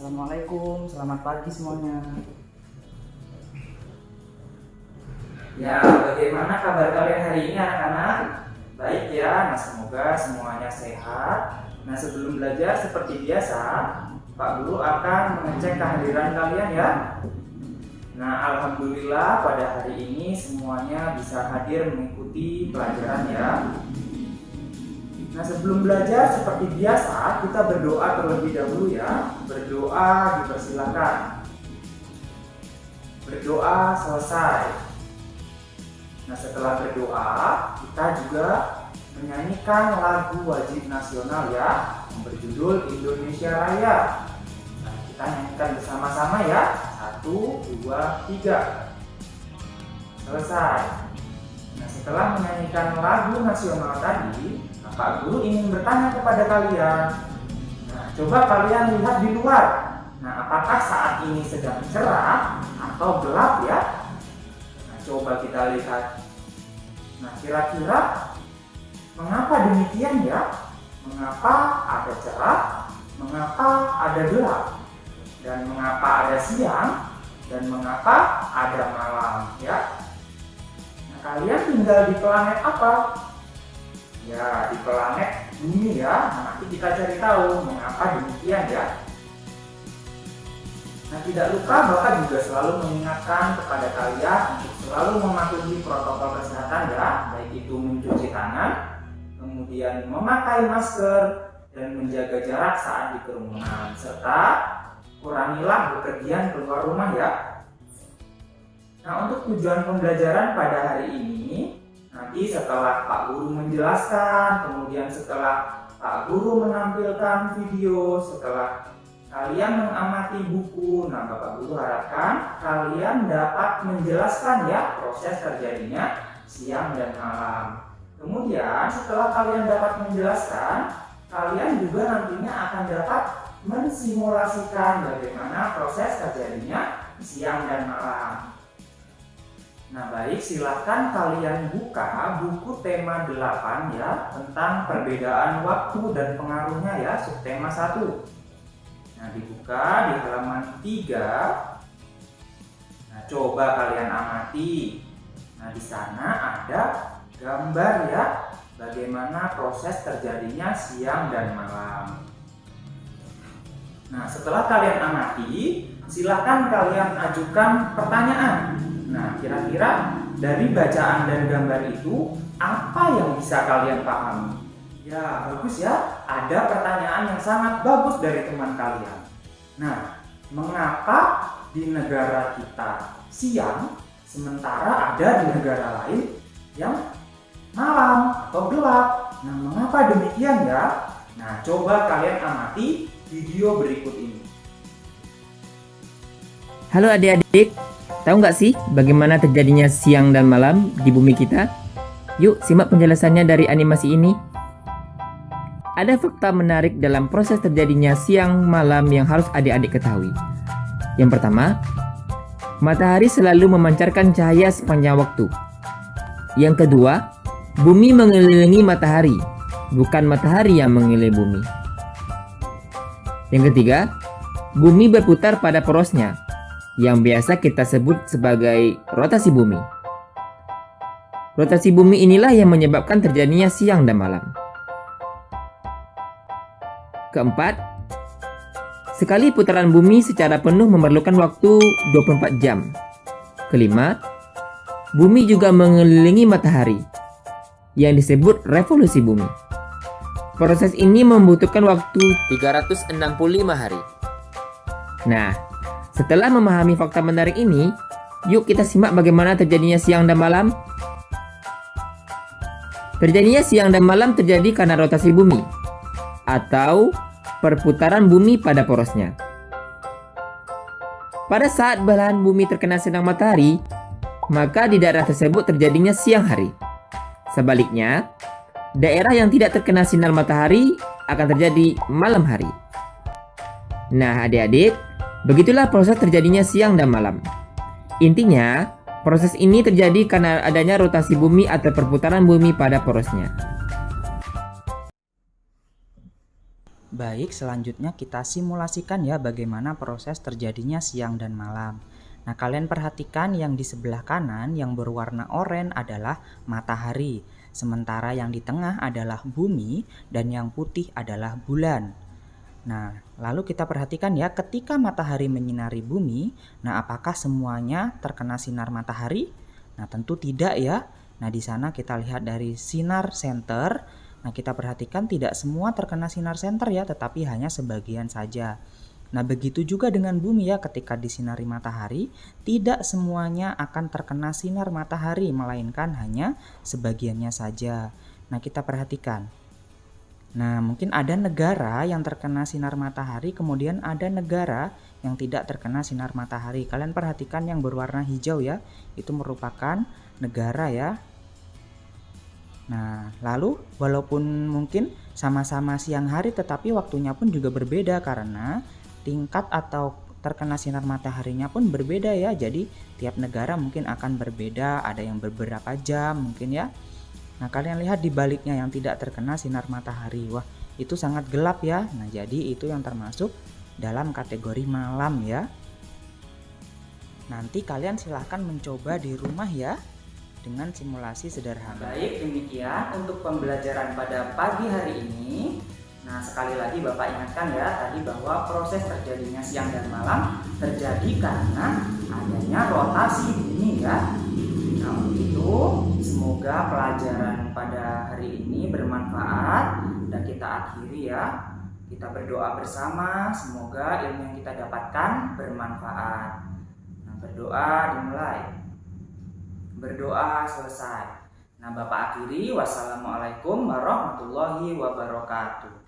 Assalamualaikum, selamat pagi semuanya. Ya, bagaimana kabar kalian hari ini anak-anak? Baik ya, nah semoga semuanya sehat. Nah sebelum belajar seperti biasa, Pak Guru akan mengecek kehadiran kalian ya. Nah alhamdulillah pada hari ini semuanya bisa hadir mengikuti pelajaran ya. Nah sebelum belajar seperti biasa kita berdoa terlebih dahulu ya. Berdoa dipersilakan. Berdoa selesai. Nah setelah berdoa kita juga menyanyikan lagu wajib nasional ya yang berjudul Indonesia Raya. Nah kita nyanyikan bersama-sama ya. 1, 2, 3. Selesai. Nah setelah menyanyikan lagu nasional tadi, Pak Guru ingin bertanya kepada kalian. Nah coba kalian lihat di luar. Nah apakah saat ini sedang cerah atau gelap ya? Coba kita lihat. Nah kira-kira mengapa demikian ya? Mengapa ada cerah? Mengapa ada gelap? Dan mengapa ada siang? Dan mengapa ada malam ya? Nah kalian tinggal di planet apa? Ya di planet bumi ya. Nah, nanti kita cari tahu mengapa demikian ya. Nah tidak lupa Bapak juga selalu mengingatkan kepada kalian untuk selalu mematuhi protokol kesehatan ya, baik itu mencuci tangan, kemudian memakai masker dan menjaga jarak saat di kerumunan, serta kurangilah bepergian keluar rumah ya. Nah untuk tujuan pembelajaran pada hari ini, nanti setelah Pak Guru menjelaskan, kemudian setelah Pak Guru menampilkan video, setelah kalian mengamati buku, nah Bapak Guru harapkan kalian dapat menjelaskan ya proses terjadinya siang dan malam. Kemudian setelah kalian dapat menjelaskan, kalian juga nantinya akan dapat mensimulasikan bagaimana proses terjadinya siang dan malam. Nah baik, silahkan kalian buka buku tema 8 ya, tentang perbedaan waktu dan pengaruhnya ya, subtema 1. Nah dibuka di halaman 3. Nah coba kalian amati. Nah di sana ada gambar ya, bagaimana proses terjadinya siang dan malam. Nah setelah kalian amati, silakan kalian ajukan pertanyaan. Nah kira-kira dari bacaan dan gambar itu apa yang bisa kalian pahami? Ya bagus ya, ada pertanyaan yang sangat bagus dari teman kalian. Nah mengapa di negara kita siang sementara ada di negara lain yang malam atau gelap? Nah mengapa demikian ya? Nah coba kalian amati video berikut ini. Halo adik-adik, tahu nggak sih bagaimana terjadinya siang dan malam di bumi kita? Yuk simak penjelasannya dari animasi ini. Ada fakta menarik dalam proses terjadinya siang malam yang harus adik-adik ketahui. Yang pertama, matahari selalu memancarkan cahaya sepanjang waktu. Yang kedua, bumi mengelilingi matahari, bukan matahari yang mengelilingi bumi. Yang ketiga, bumi berputar pada porosnya, yang biasa kita sebut sebagai rotasi bumi. Rotasi bumi inilah yang menyebabkan terjadinya siang dan malam. Keempat, sekali putaran bumi secara penuh memerlukan waktu 24 jam. Kelima, bumi juga mengelilingi matahari, yang disebut revolusi bumi. Proses ini membutuhkan waktu 365 hari. Nah, setelah memahami fakta menarik ini, yuk kita simak bagaimana terjadinya siang dan malam. Terjadinya siang dan malam terjadi karena rotasi bumi, atau perputaran bumi pada porosnya. Pada saat belahan bumi terkena sinar matahari, maka di daerah tersebut terjadinya siang hari. Sebaliknya, daerah yang tidak terkena sinar matahari akan terjadi malam hari. Nah adik-adik, begitulah proses terjadinya siang dan malam. Intinya, proses ini terjadi karena adanya rotasi bumi atau perputaran bumi pada porosnya. Baik, selanjutnya kita simulasikan ya bagaimana proses terjadinya siang dan malam. Nah, kalian perhatikan yang di sebelah kanan yang berwarna oranye adalah matahari, sementara yang di tengah adalah bumi dan yang putih adalah bulan. Nah, lalu kita perhatikan ya, ketika matahari menyinari bumi, nah apakah semuanya terkena sinar matahari? Nah, tentu tidak ya. Nah, di sana kita lihat dari sinar senter. Nah, kita perhatikan tidak semua terkena sinar senter ya, tetapi hanya sebagian saja. Nah, begitu juga dengan bumi ya, ketika disinari matahari, tidak semuanya akan terkena sinar matahari, melainkan hanya sebagiannya saja. Nah, kita perhatikan. Nah, mungkin ada negara yang terkena sinar matahari, kemudian ada negara yang tidak terkena sinar matahari. Kalian perhatikan yang berwarna hijau ya, itu merupakan negara ya. Nah, lalu walaupun mungkin sama-sama siang hari, tetapi waktunya pun juga berbeda karena tingkat atau terkena sinar mataharinya pun berbeda ya. Jadi tiap negara mungkin akan berbeda, ada yang beberapa jam mungkin ya. Nah, kalian lihat di baliknya yang tidak terkena sinar matahari. Wah, itu sangat gelap ya. Nah, jadi itu yang termasuk dalam kategori malam ya. Nanti kalian silahkan mencoba di rumah ya dengan simulasi sederhana. Baik, demikian untuk pembelajaran pada pagi hari ini. Nah, sekali lagi Bapak ingatkan ya tadi bahwa proses terjadinya siang dan malam terjadi karena adanya rotasi bumi ya. Nah, untuk itu semoga pelajaran pada hari ini bermanfaat dan kita akhiri ya. Kita berdoa bersama, semoga ilmu yang kita dapatkan bermanfaat. Nah, berdoa dimulai. Berdoa selesai. Nah, Bapak akhiri. Wassalamualaikum warahmatullahi wabarakatuh.